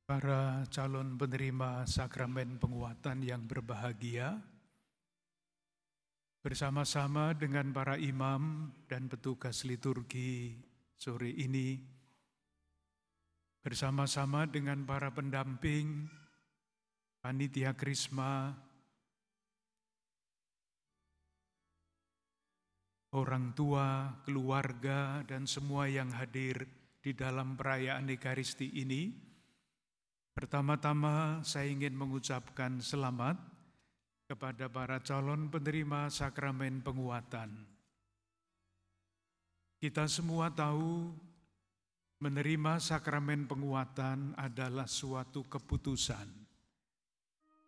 Para calon penerima sakramen penguatan yang berbahagia, bersama-sama dengan para imam dan petugas liturgi sore ini, bersama-sama dengan para pendamping, panitia krisma, orang tua, keluarga, dan semua yang hadir di dalam perayaan Ekaristi ini. Pertama-tama saya ingin mengucapkan selamat kepada para calon penerima sakramen penguatan. Kita semua tahu menerima sakramen penguatan adalah suatu keputusan,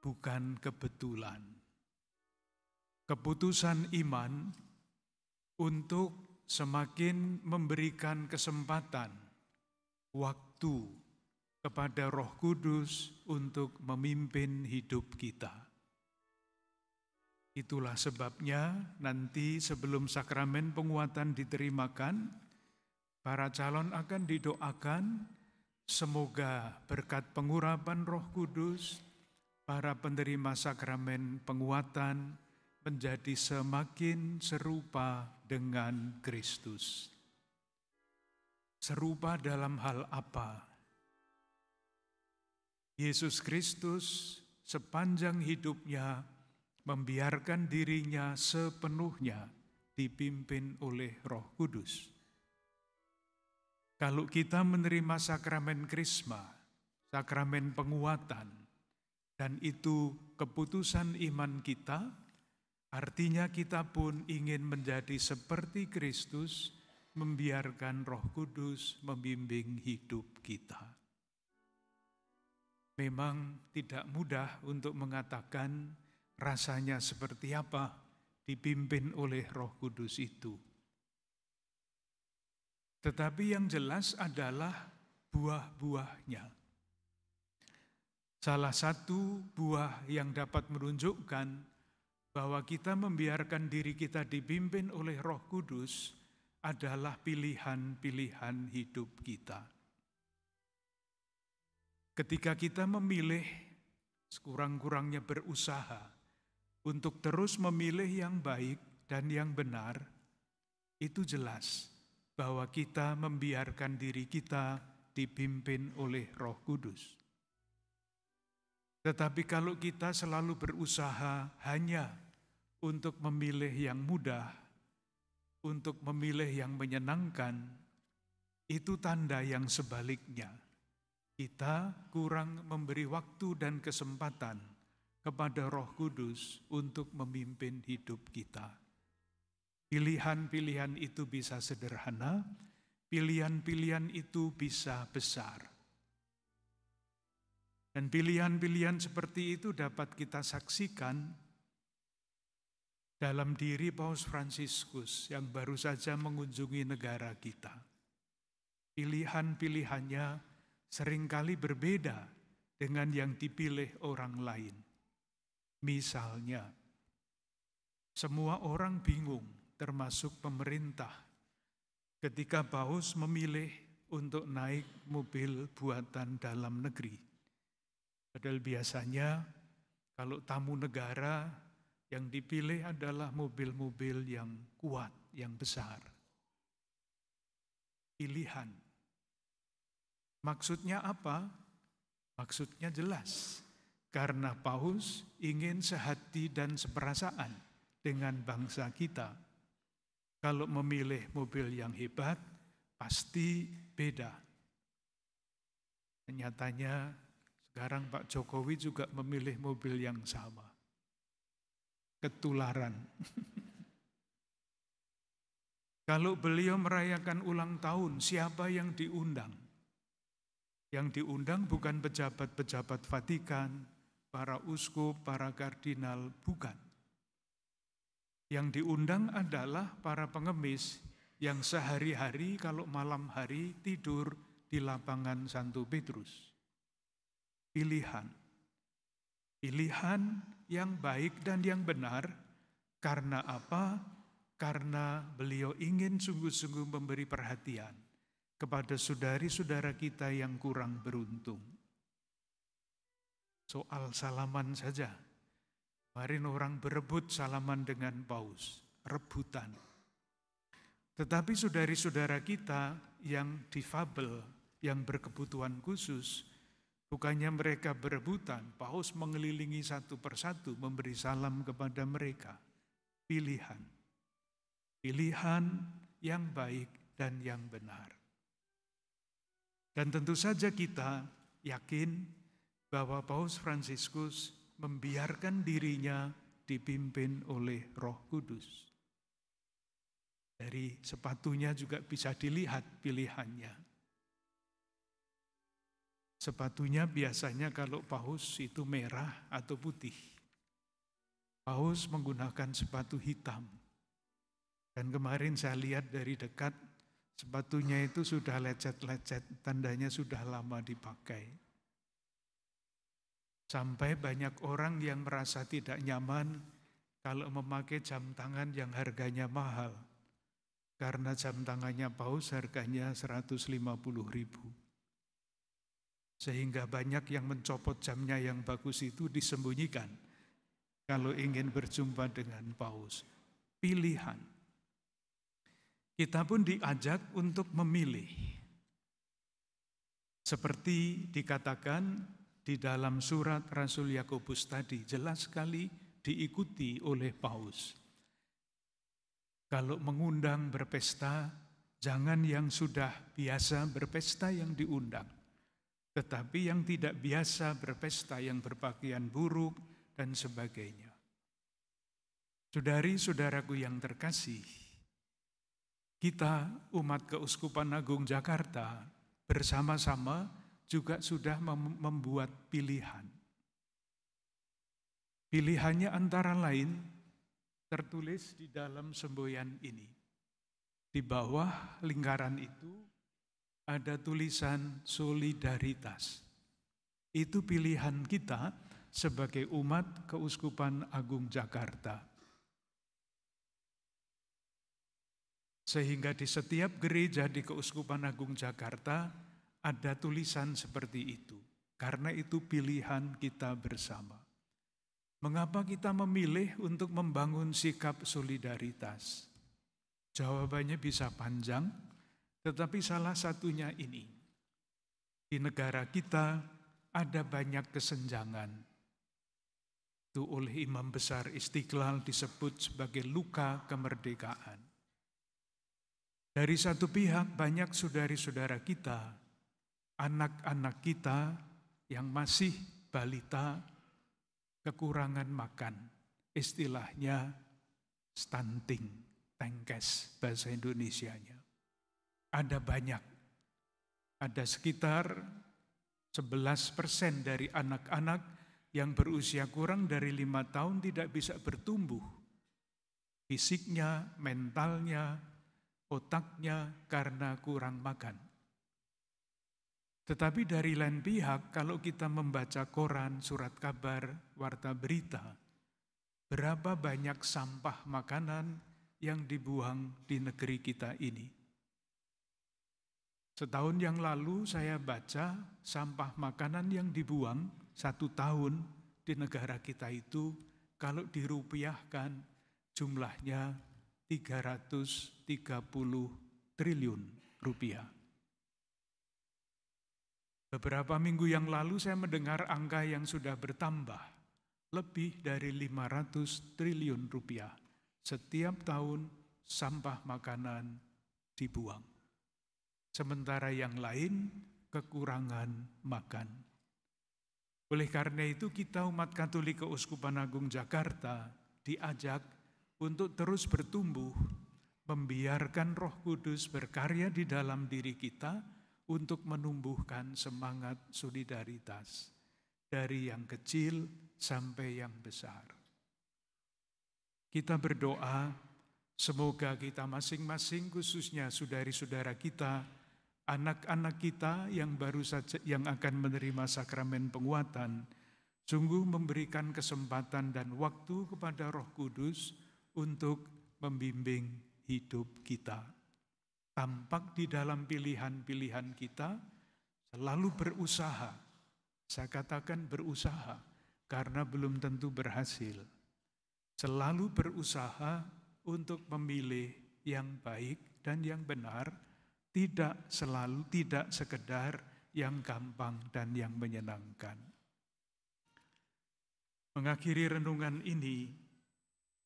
bukan kebetulan. Keputusan iman untuk semakin memberikan kesempatan, waktu, kepada Roh Kudus untuk memimpin hidup kita. Itulah sebabnya nanti sebelum sakramen penguatan diterimakan, para calon akan didoakan semoga berkat pengurapan Roh Kudus, para penerima sakramen penguatan menjadi semakin serupa dengan Kristus. Serupa dalam hal apa? Yesus Kristus sepanjang hidupnya membiarkan dirinya sepenuhnya dipimpin oleh Roh Kudus. Kalau kita menerima sakramen krisma, sakramen penguatan, dan itu keputusan iman kita, artinya kita pun ingin menjadi seperti Kristus, membiarkan Roh Kudus membimbing hidup kita. Memang tidak mudah untuk mengatakan rasanya seperti apa dipimpin oleh Roh Kudus itu. Tetapi yang jelas adalah buah-buahnya. Salah satu buah yang dapat menunjukkan bahwa kita membiarkan diri kita dipimpin oleh Roh Kudus adalah pilihan-pilihan hidup kita. Ketika kita memilih, sekurang-kurangnya berusaha untuk terus memilih yang baik dan yang benar, itu jelas bahwa kita membiarkan diri kita dipimpin oleh Roh Kudus. Tetapi kalau kita selalu berusaha hanya untuk memilih yang mudah, untuk memilih yang menyenangkan, itu tanda yang sebaliknya. Kita kurang memberi waktu dan kesempatan kepada Roh Kudus untuk memimpin hidup kita. Pilihan-pilihan itu bisa sederhana, pilihan-pilihan itu bisa besar. Dan pilihan-pilihan seperti itu dapat kita saksikan dalam diri Paus Fransiskus yang baru saja mengunjungi negara kita. Pilihan-pilihannya seringkali berbeda dengan yang dipilih orang lain. Misalnya, semua orang bingung, termasuk pemerintah, ketika Paus memilih untuk naik mobil buatan dalam negeri. Padahal biasanya kalau tamu negara yang dipilih adalah mobil-mobil yang kuat, yang besar. Pilihan. Maksudnya apa? Maksudnya jelas, karena Paus ingin sehati dan seperasaan dengan bangsa kita. Kalau memilih mobil yang hebat, pasti beda. Nyatanya sekarang Pak Jokowi juga memilih mobil yang sama. Ketularan. Kalau beliau merayakan ulang tahun, siapa yang diundang? Yang diundang bukan pejabat-pejabat Vatikan, para uskup, para kardinal, bukan. Yang diundang adalah para pengemis yang sehari-hari kalau malam hari tidur di lapangan Santo Petrus. Pilihan. Pilihan yang baik dan yang benar. Karena apa? Karena beliau ingin sungguh-sungguh memberi perhatian kepada saudari-saudara kita yang kurang beruntung. soal salaman saja. Kemarin orang berebut salaman dengan paus, rebutan. Tetapi saudari-saudara kita yang difabel, yang berkebutuhan khusus, bukannya mereka berebutan, paus mengelilingi satu persatu memberi salam kepada mereka. Pilihan. Pilihan yang baik dan yang benar. Dan tentu saja kita yakin bahwa Paus Fransiskus membiarkan dirinya dipimpin oleh Roh Kudus. Dari sepatunya juga bisa dilihat pilihannya. Sepatunya biasanya kalau paus itu merah atau putih. Paus menggunakan sepatu hitam. Dan kemarin saya lihat dari dekat, sepatunya itu sudah lecet-lecet, tandanya sudah lama dipakai. Sampai banyak orang yang merasa tidak nyaman kalau memakai jam tangan yang harganya mahal. Karena jam tangannya paus harganya 150.000. Sehingga banyak yang mencopot jamnya yang bagus itu disembunyikan kalau ingin berjumpa dengan paus. Pilihan. Kita pun diajak untuk memilih. Seperti dikatakan di dalam surat Rasul Yakobus tadi, jelas sekali diikuti oleh paus. Kalau mengundang berpesta, jangan yang sudah biasa berpesta yang diundang. Tetapi yang tidak biasa berpesta, yang berpakaian buruk dan sebagainya. Saudari-saudaraku yang terkasih, kita umat Keuskupan Agung Jakarta bersama-sama juga sudah membuat pilihan. Pilihannya antara lain tertulis di dalam semboyan ini. Di bawah lingkaran itu ada tulisan solidaritas. Itu pilihan kita sebagai umat Keuskupan Agung Jakarta. Sehingga di setiap gereja di Keuskupan Agung Jakarta ada tulisan seperti itu. Karena itu pilihan kita bersama. Mengapa kita memilih untuk membangun sikap solidaritas? Jawabannya bisa panjang, tetapi salah satunya ini. Di negara kita ada banyak kesenjangan. Itu oleh Imam Besar Istiqlal disebut sebagai luka kemerdekaan. Dari satu pihak banyak saudari-saudara kita, anak-anak kita yang masih balita kekurangan makan, istilahnya stunting, tengkes bahasa Indonesianya. Ada banyak, ada sekitar 11% dari anak-anak yang berusia kurang dari 5 tahun tidak bisa bertumbuh. Fisiknya, mentalnya, otaknya karena kurang makan. Tetapi dari lain pihak, kalau kita membaca koran, surat kabar, warta berita, berapa banyak sampah makanan yang dibuang di negeri kita ini. Setahun yang lalu saya baca sampah makanan yang dibuang 1 tahun di negara kita itu, kalau dirupiahkan jumlahnya 330 triliun rupiah. Beberapa minggu yang lalu saya mendengar angka yang sudah bertambah, lebih dari 500 triliun rupiah. Setiap tahun sampah makanan dibuang. Sementara yang lain kekurangan makan. Oleh karena itu kita umat Katolik Keuskupan Agung Jakarta diajak untuk terus bertumbuh, membiarkan Roh Kudus berkarya di dalam diri kita, untuk menumbuhkan semangat solidaritas dari yang kecil sampai yang besar. Kita berdoa semoga kita masing-masing, khususnya saudari-saudara kita, anak-anak kita yang baru saja yang akan menerima sakramen penguatan, sungguh memberikan kesempatan dan waktu kepada Roh Kudus untuk membimbing hidup kita. Tampak di dalam pilihan-pilihan kita, selalu berusaha Saya katakan berusaha karena belum tentu berhasil. Selalu berusaha untuk memilih yang baik dan yang benar, tidak sekedar yang gampang dan yang menyenangkan. Mengakhiri renungan ini,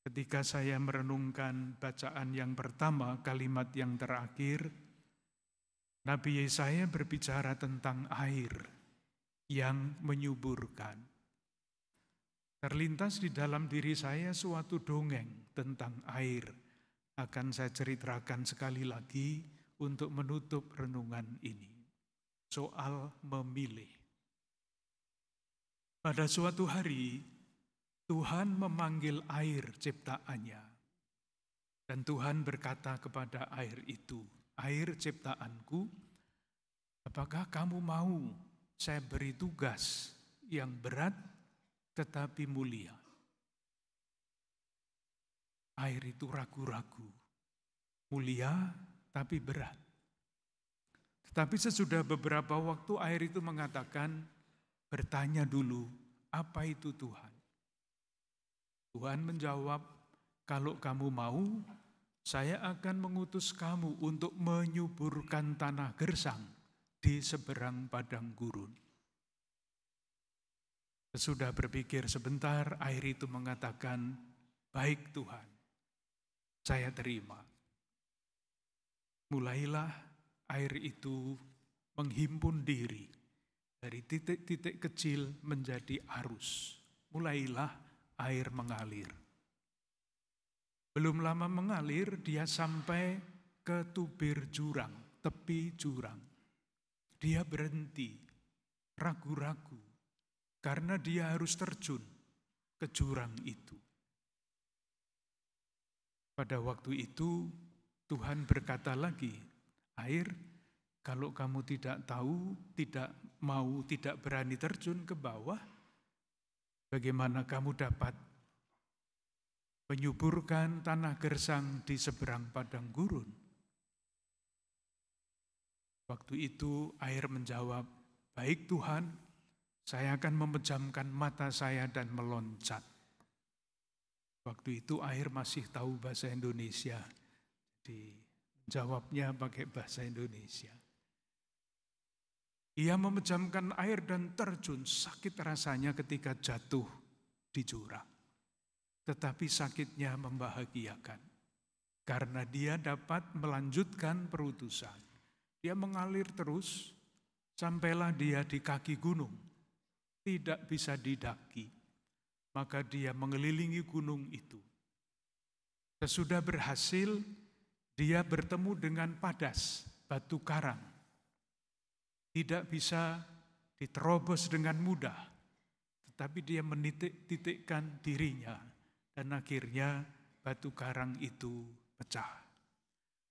ketika saya merenungkan bacaan yang pertama, kalimat yang terakhir, Nabi Yesaya berbicara tentang air yang menyuburkan. Terlintas di dalam diri saya suatu dongeng tentang air. Akan saya ceritakan sekali lagi untuk menutup renungan ini. Soal memilih. Pada suatu hari, Tuhan memanggil air ciptaannya. Dan Tuhan berkata kepada air itu, air ciptaanku, apakah kamu mau saya beri tugas yang berat tetapi mulia? Air itu ragu-ragu, mulia tapi berat. Tetapi sesudah beberapa waktu air itu mengatakan, bertanya dulu, apa itu Tuhan? Tuhan menjawab, kalau kamu mau, saya akan mengutus kamu untuk menyuburkan tanah gersang di seberang padang gurun. Sesudah berpikir sebentar, air itu mengatakan, baik Tuhan, saya terima. Mulailah air itu menghimpun diri dari titik-titik kecil menjadi arus. Mulailah air mengalir. Belum lama mengalir, dia sampai ke tubir jurang, tepi jurang. Dia berhenti, ragu-ragu, karena dia harus terjun ke jurang itu. Pada waktu itu, Tuhan berkata lagi, air, kalau kamu tidak tahu, tidak mau, tidak berani terjun ke bawah, bagaimana kamu dapat menyuburkan tanah gersang di seberang padang gurun? Waktu itu air menjawab, baik Tuhan, saya akan memejamkan mata saya dan meloncat. Waktu itu air masih tahu bahasa Indonesia, jadi jawabnya pakai bahasa Indonesia. Ia memejamkan air dan terjun, sakit rasanya ketika jatuh di jurang. Tetapi sakitnya membahagiakan, karena dia dapat melanjutkan perutusan. Dia mengalir terus, sampailah dia di kaki gunung, tidak bisa didaki. Maka dia mengelilingi gunung itu. Sesudah berhasil, dia bertemu dengan padas, batu karang. Tidak bisa diterobos dengan mudah, tetapi dia menitik-titikkan dirinya, dan akhirnya batu karang itu pecah.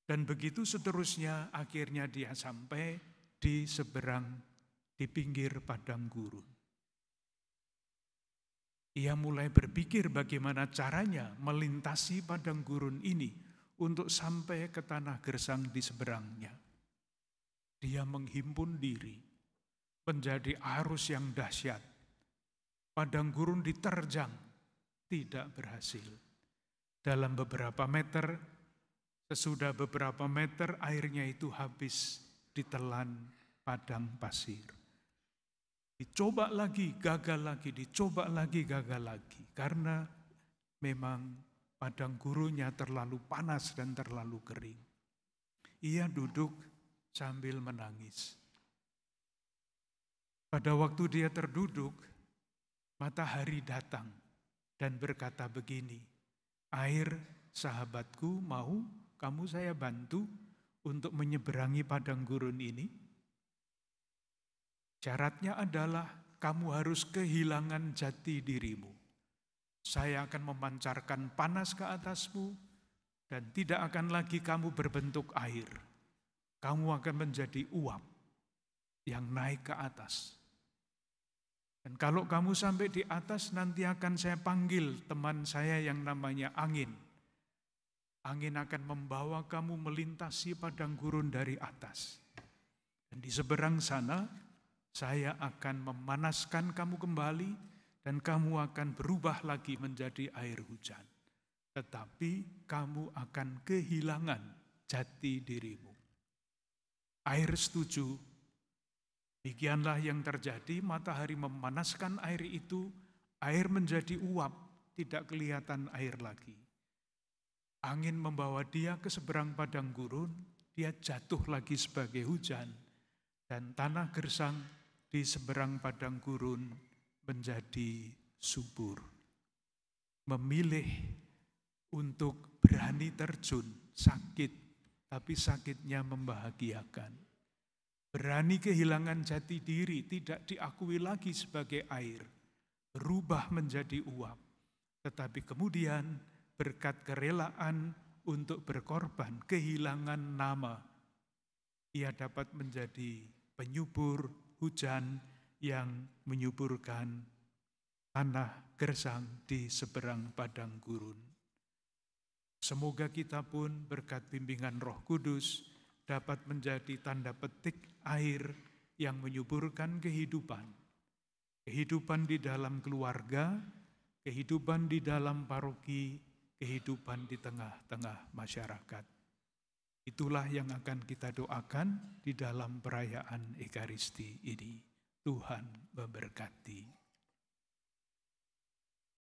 Dan begitu seterusnya, akhirnya dia sampai di seberang, di pinggir padang gurun. Ia mulai berpikir bagaimana caranya melintasi padang gurun ini untuk sampai ke tanah gersang di seberangnya. Dia menghimpun diri menjadi arus yang dahsyat. Padang gurun diterjang, tidak berhasil. Dalam beberapa meter, sesudah beberapa meter airnya itu habis ditelan padang pasir. Dicoba lagi, gagal lagi, dicoba lagi, gagal lagi. Karena memang padang gurunnya terlalu panas dan terlalu kering. Ia duduk sambil menangis. Pada waktu dia terduduk, matahari datang dan berkata begini, air sahabatku, mau kamu saya bantu untuk menyeberangi padang gurun ini? Syaratnya adalah kamu harus kehilangan jati dirimu. Saya akan memancarkan panas ke atasmu dan tidak akan lagi kamu berbentuk air. Kamu akan menjadi uap yang naik ke atas. Dan kalau kamu sampai di atas, nanti akan saya panggil teman saya yang namanya angin. Angin akan membawa kamu melintasi padang gurun dari atas. Dan di seberang sana, Saya akan memanaskan kamu kembali dan kamu akan berubah lagi menjadi air hujan. Tetapi kamu akan kehilangan jati dirimu. Air setuju, demikianlah yang terjadi, matahari memanaskan air itu, air menjadi uap, tidak kelihatan air lagi. Angin membawa dia ke seberang padang gurun, dia jatuh lagi sebagai hujan, dan tanah gersang di seberang padang gurun menjadi subur. Memilih untuk berani terjun, sakit, tapi sakitnya membahagiakan. Berani kehilangan jati diri, tidak diakui lagi sebagai air, berubah menjadi uap. Tetapi kemudian berkat kerelaan untuk berkorban, kehilangan nama, ia dapat menjadi penyubur hujan yang menyuburkan tanah gersang di seberang padang gurun. Semoga kita pun berkat bimbingan Roh Kudus dapat menjadi tanda petik air yang menyuburkan kehidupan. Kehidupan di dalam keluarga, kehidupan di dalam paroki, kehidupan di tengah-tengah masyarakat. Itulah yang akan kita doakan di dalam perayaan Ekaristi ini. Tuhan memberkati.